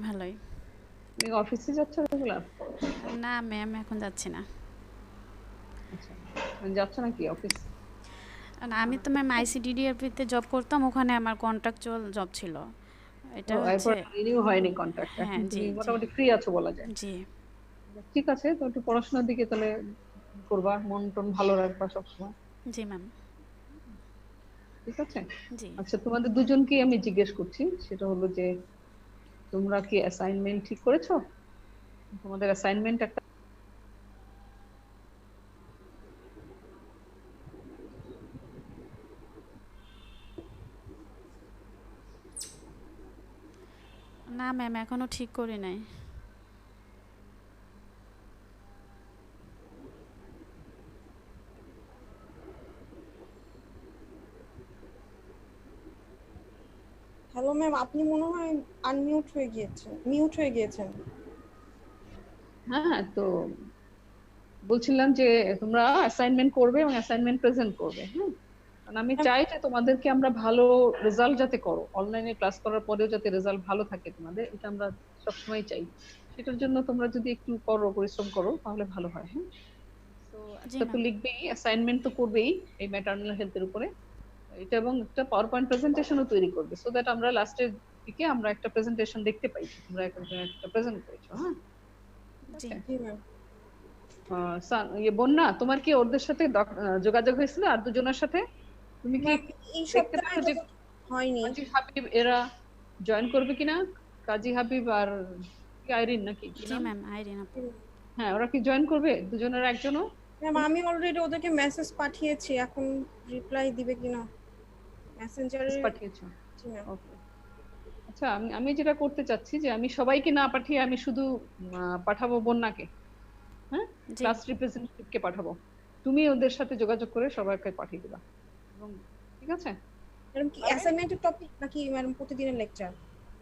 ভালোই। তুমি অফিসে যাচ্ছ রেগুলার? না ম্যাম, এখন যাচ্ছি না। আচ্ছা, মানে যাচ্ছ নাকি অফিস? না, আমি তো ম্যাম আইসিডিডিআরপিতে জব করতাম, ওখানে আমার কন্ট্রাকচুয়াল জব ছিল। এটা ও, হচ্ছে। এরপর রিনিউ হয়নি কন্ট্রাক্ট, হ্যাঁ, এখন জি তুমি জি মোটামুটি ফ্রি আছো বলা যায়। জি ঠিক আছে, তো একটু পড়াশোনার দিকে তাহলে করবা, মন টন ভালো রাখবা সবসময়। জি ম্যাম। ঠিক আছে। জি। আচ্ছা, তোমাদের দুজনকে আমি জিজ্ঞেস করছি, সেটা হলো যে তোমরা কি অ্যাসাইনমেন্ট ঠিক করেছো? তোমাদের অ্যাসাইনমেন্ট একটা। না ম্যাম, এখনো ঠিক করি নাই। হ্যালো ম্যাম, আপনি মনে হয় মিউট হয়ে গিয়েছেন। হ্যাঁ, তো বলছিলাম যে তোমরা অ্যাসাইনমেন্ট করবে এবং অ্যাসাইনমেন্ট প্রেজেন্ট করবে। হ্যাঁ, কারণ আমি ম্যাম, চাই যে তোমাদেরকে আমরা ভালো রেজাল্ট যাতে করো, অনলাইনে ক্লাস করার পরেও যাতে রেজাল্ট ভালো থাকে তোমাদের, এটা আমরা সবসময় চাই। সেটার জন্য তোমরা যদি একটু করো, পরিশ্রম করো, তাহলে ভালো হয়। হ্যাঁ, তো জি একটা তো ম্যাম। লিখবেই, অ্যাসাইনমেন্ট তো করবেই এই ম্যাটারনাল হেলথের উপরে। এটা এবং একটা পাওয়ার পয়েন্ট প্রেজেন্টেশনও তৈরি করবে, সো দ্যাট আমরা লাস্টের দিকে আমরা একটা প্রেজেন্টেশন দেখতে পাই যে তোমরা একটা প্রেজেন্ট করেছো। হ্যাঁ, ঠিক জি। আছে। জি ম্যাম। বন্যা, তোমার কি ওদের সাথে যোগাযোগ হয়েছিল আর দুজনের সাথে? তুমি কি ম্যাম, এই দেখতে সপ্তাহে পারো যে যোগাযোগ হয়নি। কাজী হাবিব এরা জয়েন করবে কিনা? কাজী হাবিব আর কি আইরিন নাকি কি জি নাম? ম্যাম, আইরিন আপু। হ্যাঁ, ওরা কি জয়েন করবে দুজনের একজনও? ম্যাম, আমি অলরেডি ওদেরকে মেসেজ পাঠিয়েছি, এখন রিপ্লাই দিবে কিনা মেসেঞ্জারে। পাঠিয়েছো? জি ম্যাম। ওকে। আচ্ছা, আমি আমি যেটা করতে চাচ্ছি যে আমি সবাইকে না পাঠিয়ে আমি শুধু পাঠাবো বন্যাকে। হ্যাঁ, জি। ক্লাস রিপ্রেজেন্টেটিভকে পাঠাবো। তুমি ওদের সাথে যোগাযোগ করে সবাইকে পাঠিয়ে দিবা। এবং ঠিক আছে। ম্যাডাম, কি পারবে? অ্যাসাইনমেন্টের টপিক নাকি ম্যাডাম প্রতিদিনের লেকচার?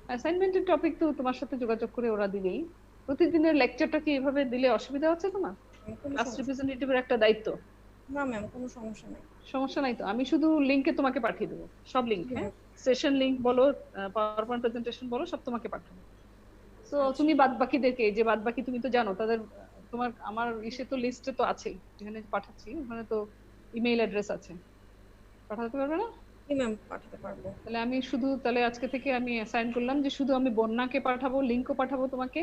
অ্যাসাইনমেন্টের টপিক তো তোমার সাথে যোগাযোগ করে ওরা দিবেই। প্রতিদিনের লেকচারটা কি এভাবে দিলে অসুবিধা হচ্ছে তোমার? কোনো ক্লাস সমস্যা? রিপ্রেজেন্টেটিভের একটা দায়িত্ব। না ম্যাম, কোনো সমস্যা নেই। সমস্যা নাই তো, আমি শুধু লিংকে তোমাকে পাঠিয়ে দেবো, সব লিংক। জি হ্যাঁ, ম্যাম। সেশন লিংক বলো, পাওয়ার পয়েন্ট প্রেজেন্টেশন বলো, সব তোমাকে পাঠাবো। তো আচ্ছা। তুমি বাদ বাকিদেরকে, যে বাদ বাকি তুমি তো জানো তাদের, তোমার আমার ইসে তো লিস্টে তো আছেই, যেখানে পাঠাচ্ছি ওখানে তো ইমেইল অ্যাড্রেস আছে। পাঠাতে পারবে না? জি ম্যাম, পাঠাতে পারবো। তাহলে আমি শুধু, তাহলে আজকে থেকে আমি অ্যাসাইন করলাম যে শুধু আমি বন্যাকে পাঠাবো, লিংকও পাঠাবো তোমাকে,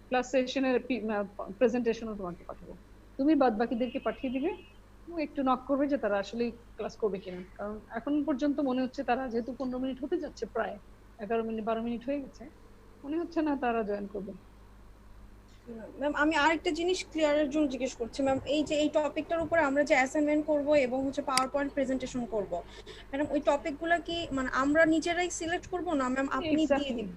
প্লাস সেশনের প্রেজেন্টেশনও তোমাকে পাঠাবো। তুমি বাদ বাকিদেরকে পাঠিয়ে দিবে এবং একটু নক করবে যে তারা আসলে ক্লাস করবে কিনা, কারণ এখন পর্যন্ত মনে হচ্ছে তারা, যেহেতু 15 মিনিট হতে যাচ্ছে, প্রায় 11 মিনিট 12 মিনিট হয়ে গেছে, মনে হচ্ছে না তারা জয়েন করবে। ম্যাম, আমি আরেকটা জিনিস ক্লিয়ারের জন্য জিজ্ঞেস করছি ম্যাম, এই যে এই টপিকটার উপরে আমরা যে অ্যাসাইনমেন্ট করব এবং হচ্ছে পাওয়ার পয়েন্ট প্রেজেন্টেশন করব, ম্যাডাম ওই টপিকগুলো কি মানে আমরা নিজেরাই সিলেক্ট করব না ম্যাম আপনি দিয়ে এক্স্যাক্টলি। দিবেন?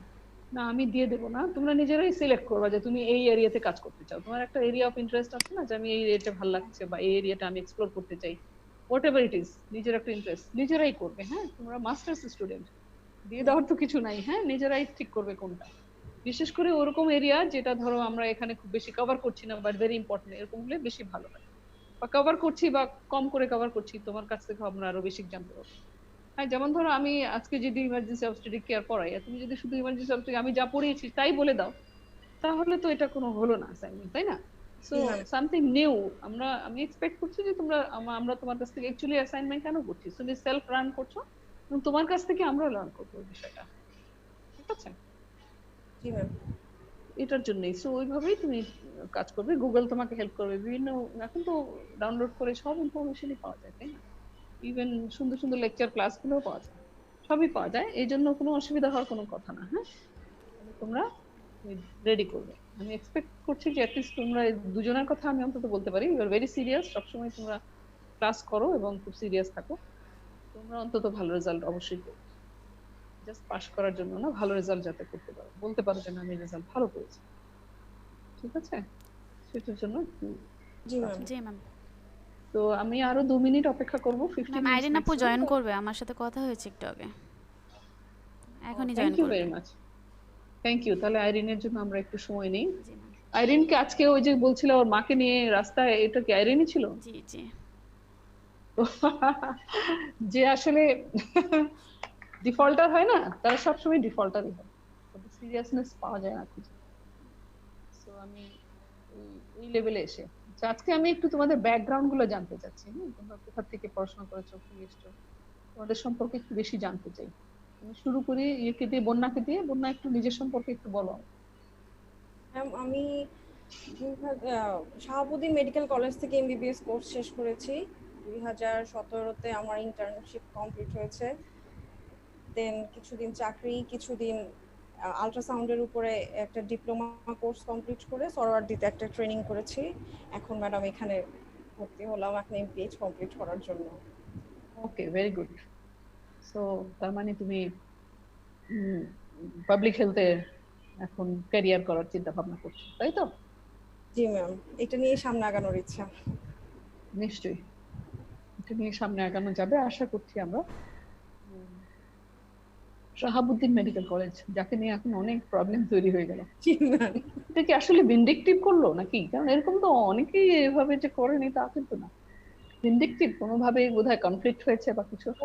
না, আমি দিয়ে দেবো না, তোমরা নিজেরাই সিলেক্ট করবা যে তুমি এই এরিয়াতে কাজ করতে চাও। তোমার একটা এরিয়া অফ ইন্টারেস্ট আছে না, যে আমি এই এরিয়াটা ভালো লাগছে বা এই এরিয়াটা আমি এক্সপ্লোর করতে চাই, হোয়াট এভার ইট ইজ, নিজের একটা ইন্টারেস্ট নিজেরাই করবে। হ্যাঁ, তোমরা মাস্টার্স স্টুডেন্ট, দিয়ে দেওয়ার তো কিছু নাই। হ্যাঁ, নিজেরাই ঠিক করবে কোনটা। বিশেষ করে ওরকম এরিয়া যেটা ধরো আমরা এখানে খুব বেশি কভার করছি না, বাট ভেরি ইম্পর্টেন্ট, এরকম হলে বেশি ভালো হয়। বা কভার করছি বা কম করে কভার করছি, তোমার কাছ থেকে আমরা আরো বেশি জানতে পারবো। হ্যাঁ, যেমন ধরো আমি আজকে যদি ইমার্জেন্সি অবস্টেট্রিক কেয়ার পড়াই, আর তুমি যদি শুধু ইমার্জেন্সি অবস্টেট্রিক আমি যা পড়িয়েছি তাই বলে দাও, তাহলে তো এটা কোনো হলো না অ্যাসাইনমেন্ট, তাই না? সো জি ম্যাম। Something new. আমি এক্সপেক্ট করছি যে তোমরা, আমরা তোমার কাছ থেকে অ্যাকচুয়ালি অ্যাসাইনমেন্ট কেন করছি, তুমি সেলফ রান করছো এবং তোমার কাছ থেকে আমরা লার্ন করবো এই বিষয়টা। ঠিক আছে, জি ম্যাম। এটার জন্যই। সো ওইভাবেই তুমি কাজ করবে, গুগল তোমাকে হেল্প করবে বিভিন্ন, এখন তো ডাউনলোড করে সব ইনফরমেশনই পাওয়া যায়, তাই না? ইভেন সুন্দর সুন্দর লেকচার ক্লাস গুলো পাওয়া যায়, সবই পাওয়া যায়, এই জন্য কোনো অসুবিধা হওয়ার কোনো কথা না। হ্যাঁ, তাহলে তোমরা রেডি করবে। আমি এক্সপেক্ট করছি যে অ্যাটলিস্ট তোমরা দুজনের কথা আমি অন্তত বলতে পারি, ইউ আর ভেরি সিরিয়াস, সবসময় তোমরা ক্লাস করো এবং খুব সিরিয়াস থাকো। তোমরা অন্তত ভালো রেজাল্ট অবশ্যই করবে, জাস্ট পাস করার জন্য না, ভালো রেজাল্ট যাতে করতে পারো, বলতে পারো যে না আমি রেজাল্ট ভালো করেছি। ঠিক আছে, সেটার জন্য একটু জি কাজ ম্যাম। করো। জি ম্যাম। তো আমি আরো 2 মিনিট অপেক্ষা করবো, ম্যাম, 15 মিনিটস আইরিন আপু ম্যাক্সিমাম। জয়েন করবে, আমার সাথে কথা হয়েছে একটু আগে। এখনই থ্যাংক জয়েন ইউ করবে। Very much. Thank you. তাহলে আইরিনের জন্য আমরা একটু সময় নিই। জি ম্যাম। আইরিনকে আজকে ওই যে বলছিল ওর মাকে নিয়ে রাস্তায়, এটা কি আইরিনই ছিল? জি জি। যে আসলে ডিফল্টার হয় না, তারা সবসময় ডিফল্টারই হয়। সিরিয়াসনেস পাওয়া যায় না খুঁজে। সো আমি এই লেভেলে এসে, আচ্ছা, আজকে আমি একটু তোমাদের ব্যাকগ্রাউন্ড গুলো জানতে চাচ্ছি। তোমরা কোথা থেকে পড়াশোনা করেছো, কি এসছো, তোমাদের সম্পর্কে একটু বেশি জানতে চাই। আমি শুরু করি ইয়েকে দিয়ে, বন্যাকে দিয়ে। বন্যা, একটু নিজের সম্পর্কে একটু বলো। ম্যাম আমি শাহাবুদ্দিন মেডিকেল কলেজ থেকে এমবিবিএস কোর্স শেষ করেছি। 2017-তে আমার ইন্টার্নশিপ কমপ্লিট হয়েছে। দেন কিছুদিন চাকরি, কিছুদিন আল্ট্রাসাউন্ডের উপরে একটা ডিপ্লোমা কোর্স কমপ্লিট করে সরওয়ার্দিতে একটা ট্রেনিং করেছি। এখন ম্যাডাম এখানে ভর্তি হলাম এখন এমপিএইচ কমপ্লিট করার জন্য। ওকে, ভেরি গুড। সো তার মানে তুমি পাবলিক হেলথে এখন ক্যারিয়ার করার চিন্তা ভাবনা করছো, তাই তো? জি ম্যাম, এটা নিয়ে সামনে আগানোর ইচ্ছা। নিশ্চয়ই এটা নিয়ে সামনে আগানো যাবে, আশা করছি আমরা। শাহাবুদ্দিন মেডিকেল কলেজ, যাকে নিয়ে এখন অনেক প্রবলেম তৈরি হয়ে গেল। জি ম্যাম। এটা কি আসলে ভিন্ডিকটিভ করলো নাকি? কারণ এরকম তো অনেকেই এভাবে যে করেনি তা কিন্তু না। ভিন্ডিকটিভ কোনোভাবে বোধহয় কনফ্লিক্ট হয়েছে বা কিছু একটা।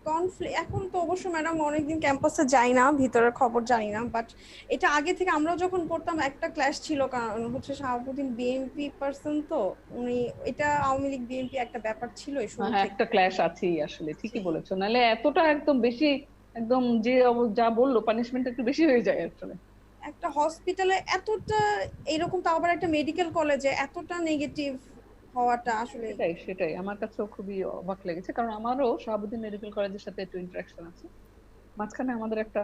কনফ্লিক্ট এখন তো অবশ্য ম্যাডাম অনেকদিন ক্যাম্পাসে যাই না, ভিতরের খবর জানি না, বাট এটা আগে থেকে আমরা যখন পড়তাম একটা ক্লাস ছিল, কারণ হচ্ছে শাহাবুদ্দিন বিএনপি পার্সন, তো উনি এটা আওয়ামী লীগ বিএনপি একটা ব্যাপার ছিল শুরু হ্যাঁ, থেকে। একটা ক্ল্যাশ আছেই আসলে, ঠিকই বলেছো। নাহলে এতটা একদম বেশি, একদম যে যা বললো, পানিশমেন্ট একটু বেশি হয়ে যায় আসলে। একটা হসপিটালে এতটা এরকম, তাও আবার একটা মেডিকেল কলেজে এতটা নেগেটিভ হওয়াটা আসলে। সেটাই সেটাই আমার কাছেও খুবই অবাক লেগেছে, কারণ আমারও শাহাবুদ্দিন মেডিকেল কলেজের সাথে একটু ইন্টারাকশন আছে। মাঝখানে আমাদের একটা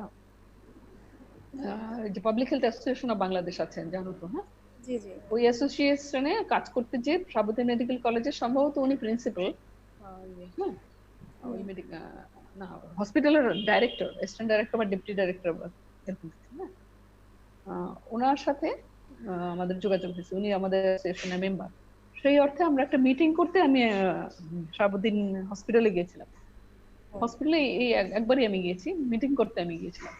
যে public health association of Bangladesh আছেন, জানো তো? হ্যাঁ, জি জি। ওই অ্যাসোসিয়েশনে কাজ করতে, যে শাহাবুদ্দিন মেডিকেল কলেজের সম্ভবত উনি প্রিন্সিপাল, হ্যাঁ, ওই না, হসপিটালের ডাইরেক্টর, অ্যাসিস্ট্যান্ট ডাইরেক্টর বা ডেপুটি ডাইরেক্টর এরকম কিছু, হ্যাঁ। ওনার সাথে আমাদের যোগাযোগ হয়েছে, উনি আমাদের অ্যাসোসিয়েশনের মেম্বার। সেই অর্থে আমরা একটা মিটিং করতে আমি শাহাবুদ্দিন হসপিটালে গিয়েছিলাম। হসপিটালে এই একবারই আমি গিয়েছি, মিটিং করতে আমি গিয়েছিলাম।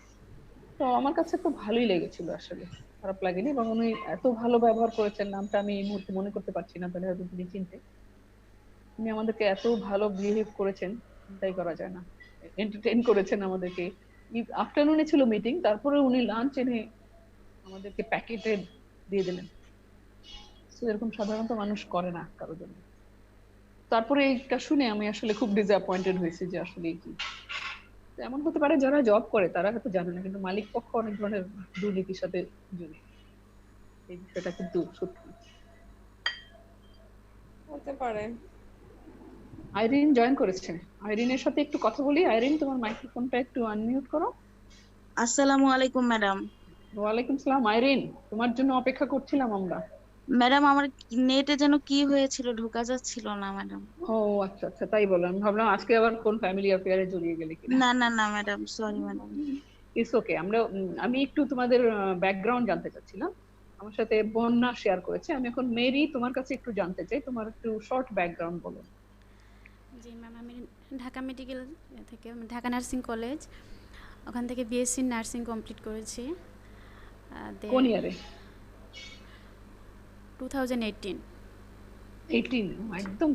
তো আমার কাছে তো ভালোই লেগেছিল আসলে, খারাপ লাগেনি। এবং উনি এত ভালো ব্যবহার করেছেন, নামটা আমি এই মুহূর্তে মনে করতে পারছি না, তাহলে হয়তো তিনি চিনতে। উনি আমাদেরকে এত ভালো বিহেভ করেছেন, চিন্তাই করা যায় না। এন্টারটেইন করেছেন আমাদেরকে। আফটারনুনে ছিল মিটিং, তারপরে উনি লাঞ্চ এনে আমাদেরকে প্যাকেটে দিয়ে দিলেন। তো এরকম সাধারণত মানুষ করে না কারোর জন্য। তারপরে এইটা শুনে আমি আসলে খুব ডিসঅ্যাপয়েন্টেড হয়েছি যে আসলে কি এমন হতে পারে, যারা জব করে তারা হয়তো জানে না, কিন্তু মালিক পক্ষ অনেক ধরনের দুর্নীতির সাথে জড়িত। এই বিষয়টা কিন্তু সত্যি। হতে পারে। আইরিন জয়েন করেছে, আইরিনের সাথে একটু কথা বলি। আইরিন, তোমার মাইক্রোফোনটা একটু আনমিউট করো। আসসালামু আলাইকুম ম্যাডাম। ওয়ালাইকুম সালাম। আইরিন, তোমার জন্য অপেক্ষা করছিলাম আমরা। ম্যাডাম আমার নেটে যেন কি হয়েছিল, ঢোকা যাচ্ছিল না ম্যাডাম। ও আচ্ছা আচ্ছা, তাই বলো। আমি ভাবলাম আজকে আবার কোন ফ্যামিলি অ্যাফেয়ারে জড়িয়ে গেলে কিনা। না না না madam, sorry madam. It's okay. আমি একটু তোমাদের ব্যাকগ্রাউন্ড জানতে চাচ্ছিলাম। আমার সাথে বন্যা শেয়ার করেছে। আমি এখন মেরি, তোমার কাছে একটু জানতে চাই, তোমার একটু শর্ট ব্যাকগ্রাউন্ড বলো। জি ম্যাম, আমি ঢাকা মেডিকেল থেকে, ঢাকা নার্সিং কলেজ, ওখান থেকে বিএসসি নার্সিং কমপ্লিট করেছি। কোন ইয়ারে? 2018। 18? একদম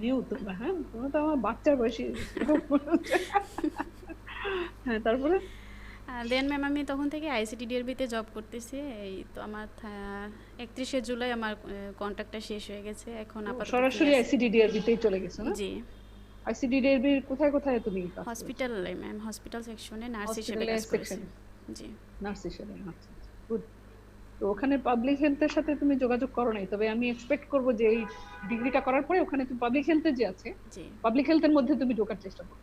নিউ তোমরা। হ্যাঁ, তোমরা তো আমার বাচ্চার বয়সী। হ্যাঁ, তারপরে? দেন ম্যাম আমি তখন থেকে আইসিডিডিআরবিতে জব করতেছি। এই তো আমার 31শে জুলাই আমার কন্ট্রাক্টটা শেষ হয়ে গেছে। এখন আপাতত সরাসরি আইসিডিডিআরবি তেই চলে গেছো না? জি, আইসিডিডিআরবি কোথায় কোথায় তুমি কাজ করেছো? হসপিটালে ম্যাম, হসপিটাল সেকশনে নার্স হিসেবে হসপিটালে কাজ করেছি। সেকশনে জি। নার্স হিসেবে। আচ্ছা, গুড। তো ওখানে পাবলিক হেলথের সাথে তুমি যোগাযোগ করো নাই, তবে আমি এক্সপেক্ট করব যে এই ডিগ্রিটা করার পরে ওখানে তুমি পাবলিক হেলথে যে আছে, জি পাবলিক হেলথের মধ্যে তুমি ঢোকার চেষ্টা করো।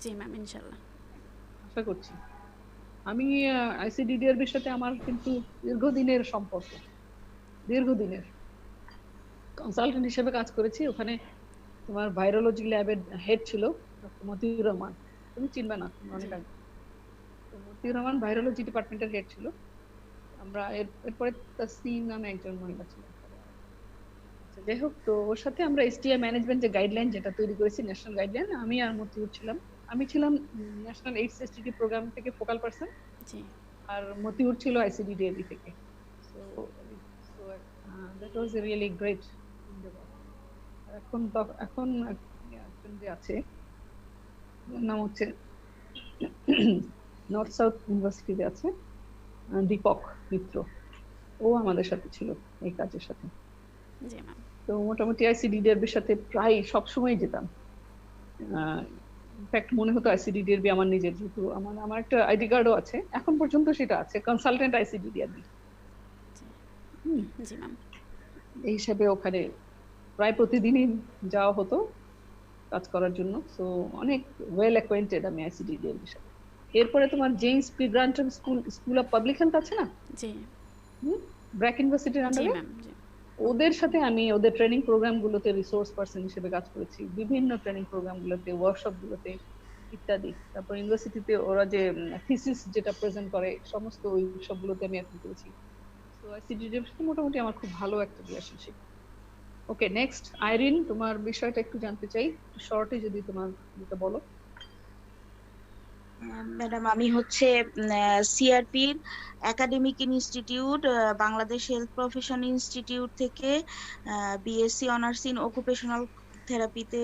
জি ম্যাম, ইনশাল্লাহ। আশা করছি। আমি আইসিডিডিআরবির সাথে আমার কিন্তু দীর্ঘদিনের সম্পর্ক, দীর্ঘদিনের। কনসালটেন্ট হিসেবে কাজ করেছি ওখানে। তোমার ভাইরোলজি ল্যাবের হেড ছিল ডক্টর মতিউর রহমান, তুমি চিনবে না, তুমি অনেক আগে। তো মতিউর রহমান ভাইরোলজি ডিপার্টমেন্টের হেড ছিল। আমরা এরপরে তাসনিম নামে একজন মহিলা ছিলেন। আচ্ছা, যাই হোক, তো ওর সাথে আমরা এসটিআই ম্যানেজমেন্ট যে গাইডলাইন যেটা তৈরি করেছি, ন্যাশনাল গাইডলাইন, আমি আর মতিউর ছিলাম। আমি ছিলাম ন্যাশনাল এইডস এসটিডি প্রোগ্রাম থেকে ফোকাল পারসন, জি আর মতিউর ছিল আইসিডিডিআরবি থেকে। So that was really great. এখন একজন যে আছে, ওর নাম হচ্ছে নর্থ সাউথ ইউনিভার্সিটিতে আছে, দীপক মিত্র, ও আমাদের সাথে ছিল এই কাজের সাথে। জি ম্যাম। তো মোটামুটি আইসিডিডিআরবি এর সাথে প্রায় সব সময় যেতাম। ইনফ্যাক্ট মনে হতো আইসিডিডিআরবি আমার নিজের, যেহেতু আমার একটা আইডি কার্ডও আছে, এখন পর্যন্ত সেটা আছে, কনসালটেন্ট আইসিডিডিআরবি। জি ম্যাম। এই হিসাবে ওখানে প্রায় প্রতিদিনই যাওয়া হতো কাজ করার জন্য। সো অনেক ওয়েল অ্যাকোয়েন্টেড আমি আইসিডিডিআরবি এর সাথে। এরপরে তোমার James P Granton school of public health আছে না, জি ব্র্যাক ইউনিভার্সিটির জি আন্ডারে, ম্যাম। জি ওদের সাথে আমি ওদের ট্রেনিং প্রোগ্রামগুলোতে রিসোর্স পারসন হিসেবে কাজ করেছি, বিভিন্ন ট্রেনিং প্রোগ্রামগুলোতে, ওয়ার্কশপগুলোতে ইত্যাদি। তারপর ইউনিভার্সিটিতে ওরা যে থিসিস যেটা প্রেজেন্ট করে, সমস্ত ওই সবগুলোতে আমি অ্যাটেন্ড করেছি। তো আইসিডিডিএর সাথে মোটামুটি আমার খুব ভালো একটা রিলেশনশিপ। ওকে, নেক্সট আইরিন, তোমার বিষয়টা একটু জানতে চাই, শর্টে যদি তোমার যেটা বলো। ম্যাডাম আমি হচ্ছে সিআরপির academic institute, Bangladesh health profession institute থেকে বিএসসি অনার্স ইন অকুপেশনাল থেরাপিতে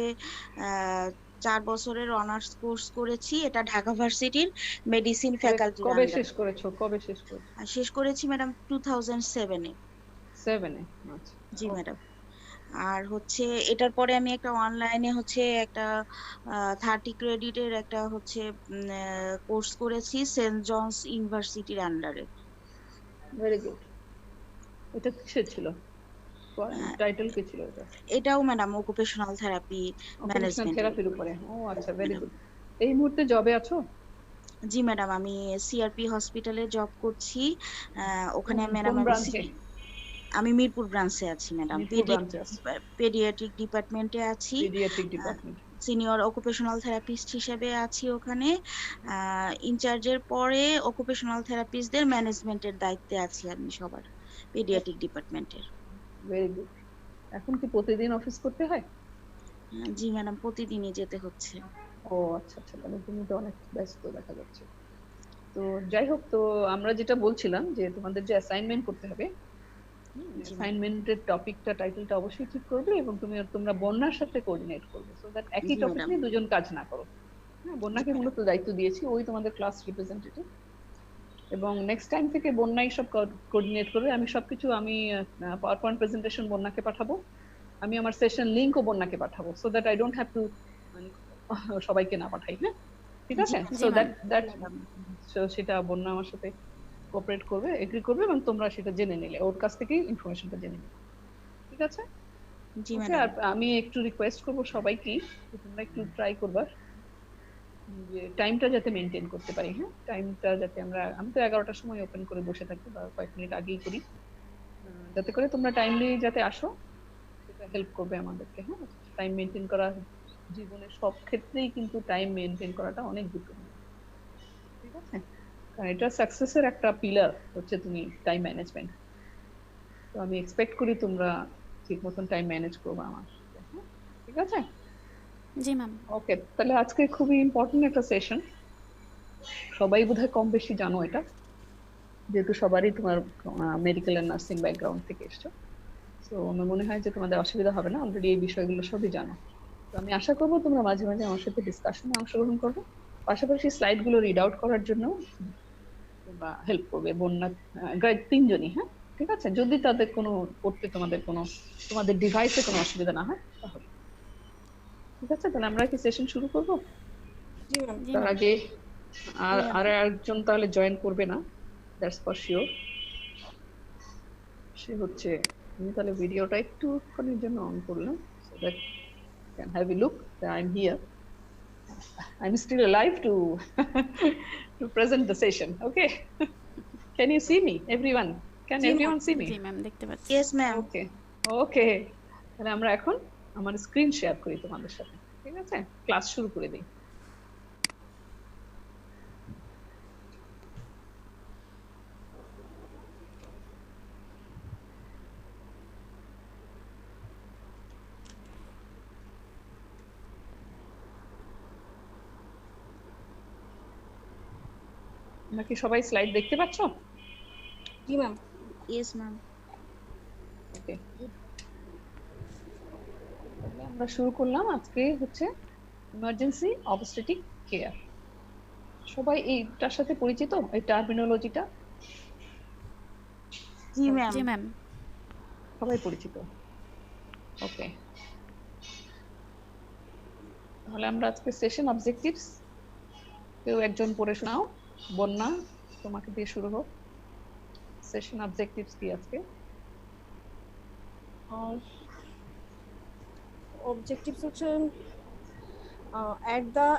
4 বছরের অনার্স কোর্স করেছি। এটা ঢাকা ভার্সিটির মেডিসিন ফ্যাকাল্টি। কবে শেষ করেছো? শেষ করেছি ম্যাডাম 2007-এ। 7-এ? আচ্ছা, জি ম্যাডাম। আর হচ্ছে এটার পরে আমি একটা অনলাইনে হচ্ছে একটা 30 ক্রেডিটের একটা হচ্ছে কোর্স করেছি সেন্ট জনস ইউনিভার্সিটির আন্ডারে। Very good. এটা কিসের ছিল? টাইটেল কি ছিল এটা? এটাও ম্যাডাম অকুপেশনাল থেরাপি ম্যানেজমেন্ট। থেরাপির উপরে। ও আচ্ছা, ভেরি গুড। এই মুহূর্তে জবে আছো? জি ম্যাডাম, আমি সিআরপি হসপিটালে জব করছি। ওখানে ম্যাডাম আমি মিরপুর ব্রাঞ্চে আছি ম্যাডাম, পেডিয়াট্রিক ডিপার্টমেন্টে আছি, সিনিয়র অকুপেশনাল থেরাপিস্ট হিসেবে আছি ওখানে। ইনচার্জের পরে অকুপেশনাল থেরাপিস্টদের ম্যানেজমেন্টের দায়িত্বে আছি আমি সবার পেডিয়াট্রিক ডিপার্টমেন্টের। Very good. এখন কি প্রতিদিন অফিস করতে হয়? জি ম্যাডাম, প্রতিদিনই যেতে হচ্ছে। ও আচ্ছা আচ্ছা, তাহলে তুমি তো অনেক ব্যস্ত দেখা যাচ্ছে। তো যাই হোক, তো আমরা যেটা বলছিলাম যে তোমাদের যে অ্যাসাইনমেন্ট করতে হবে, অ্যাসাইনমেন্টের টপিকটা, টাইটেলটা অবশ্যই ঠিক করবে, এবং তোমরা বন্যার সাথে কোঅর্ডিনেট করবে, সো দ্যাট একই টপিক নিয়ে দুজন কাজ না করো। হ্যাঁ, বন্যাকে মূলত দায়িত্ব দিয়েছি, ওই তোমাদের ক্লাস রিপ্রেজেন্টেটিভ, এবং নেক্সট টাইম থেকে বন্যাই সব কোঅর্ডিনেট করবে। আমি সবকিছু, আমি পাওয়ার পয়েন্ট প্রেজেন্টেশন বন্যাকে পাঠাবো, আমি আমার সেশন লিংকও বন্যাকে পাঠাবো, so that I don't have to সবাইকে না পাঠাই। হ্যাঁ, ঠিক আছে। সো দ্যাট সেটা বন্যা আমার সাথে কোঅপারেট করবে, এগ্রি করবে, এবং তোমরা সেটা জেনে নিলে, ওর কাছ থেকেই ইনফরমেশনটা জেনে নিলে, ঠিক আছে? জি ম্যাডাম। আর আমি একটু রিকোয়েস্ট করব সবাইকে, তোমরা একটু ট্রাই করবা যে টাইমটা যাতে মেনটেন করতে পারি। হ্যাঁ, টাইমটা যাতে আমি তো 11টার সময় ওপেন করে বসে থাকি, বা কয়েক মিনিট আগেই করি, যাতে করে তোমরা টাইমলি যাতে আসো, সেটা হেল্প করবে আমাদেরকে। হ্যাঁ, টাইম মেনটেন করা জীবনের সব ক্ষেত্রেই কিন্তু টাইম মেনটেন করাটা অনেক গুরুত্বপূর্ণ, ঠিক আছে? কারণ এটা সাকসেসের একটা পিলার হচ্ছে তুমি টাইম ম্যানেজমেন্ট। তো আমি এক্সপেক্ট করি তোমরা ঠিক মতন টাইম ম্যানেজ করবে আমার, ঠিক আছে? জি ম্যাম। ওকে, তাহলে আজকে খুবই ইম্পর্টেন্ট একটা সেশন, সবাই বোধহয় কম বেশি জানো এটা, যেহেতু সবারই তোমার মেডিকেল আর নার্সিং ব্যাকগ্রাউন্ড থেকে এসছো। তো আমার মনে হয় যে তোমাদের অসুবিধা হবে না, অলরেডি এই বিষয়গুলো সবই জানো। তো আমি আশা করবো তোমরা মাঝে মাঝে আমার সাথে ডিসকাশনে অংশগ্রহণ করবে, পাশাপাশি স্লাইডগুলো রিড আউট করার জন্য তোমরা হেল্প করবে বন্যা গাইড তিনজনই। হ্যাঁ, ঠিক আছে? যদি তাদের কোনো পড়তে তোমাদের ডিভাইসে কোনো অসুবিধা না হয় তাহলে, ঠিক আছে? তাহলে আমরা কি সেশন শুরু করবো? তার আগে আর একজন তাহলে জয়েন করবে না, দ্যাটস ফর শিওর। সে হচ্ছে, আমি তাহলে ভিডিওটা একটুখানির জন্য অন করলাম, so that you can have a look that I'm here. I'm still alive to to present the session. Okay. Can you see me, everyone? Can everyone see me? G ma'am, দেখতে পাচ্ছি। Yes ma'am. ওকে, তাহলে আমরা এখন আমার screen share করি তোমাদের সাথে, ঠিক আছে? ক্লাস শুরু করে দিই। নাকি সবাই স্লাইড দেখতে পাচ্ছো? জি ম্যাম। Yes ma'am. ওকে, আমরা শুরু করলাম। আজকে হচ্ছে ইমার্জেন্সি অবস্টেট্রিক কেয়ার। সবাই এইটার সাথে পরিচিত, এই টার্মিনোলজিটা? জি ম্যাম। জি ম্যাম। সবাই পরিচিত। ওকে, তাহলে আমরা আজকে সেশন অবজেক্টিভস কেউ একজন পড়ে শোনাও। বন্যা, তোমাকে দিয়ে শুরু হোক। সেশন অবজেক্টিভস কি আজকে? অবজেক্টিভস হচ্ছে at the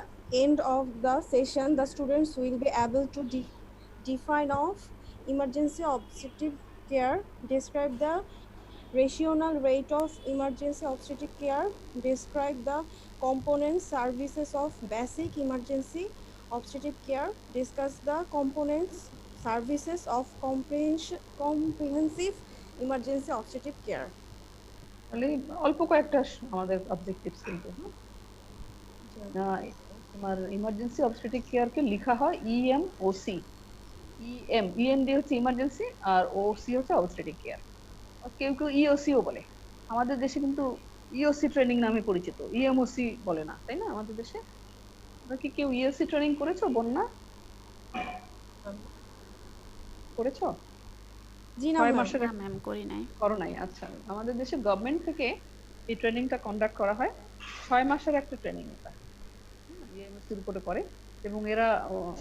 end of the session the students will be able to define of emergency obstetric care, describe the rational rate of emergency obstetric care, describe the components services of basic emergency obstetric care, discuss the components services of comprehensive emergency obstetric care. তাহলে অল্প কয়েকটা আমাদের objectives কিন্তু, তোমার emergency obstetric care কে লেখা হয় ইএমওসি। EM দিয়ে হচ্ছে ইমার্জেন্সি, আর ওসি হচ্ছে অবস্টেট্রিক কেয়ার। কেউ কেউ ইওসিও বলে। আমাদের দেশে কিন্তু ইওসি ট্রেনিং নামে পরিচিত, ইএমওসি বলে না, তাই না? আমাদের দেশে তোমরা কি কেউ ইওসি ট্রেনিং করেছো? বন্যা, করেছো? জি না 6 ম্যাম। মাসের না ম্যাম, করি নাই। করো নাই? আচ্ছা, আমাদের দেশে গভর্নমেন্ট থেকে এই ট্রেনিংটা কন্ডাক্ট করা হয়। 6 মাসের একটা ট্রেনিং এটা, ইএমএসির উপরে করে, এবং এরা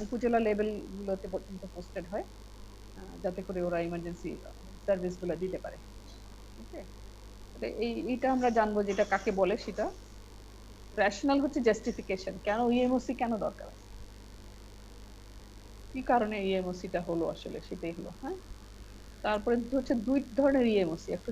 উপজেলা লেভেল গুলোতে পর্যন্ত পোস্টেড হয়, যাতে করে ওরা ইমার্জেন্সি সার্ভিস গুলো দিতে পারে। ওকে, এইটা আমরা জানবো যেটা কাকে বলে সেটা। রেশনাল হচ্ছে জাস্টিফিকেশন, কেন ইএমওসি কেন দরকার, কি কারণে ইএমওসিটা হলো আসলে, সেটাই হলো। হ্যাঁ, তারপরে হচ্ছে দুই ধরনের ইএমওসি, একটা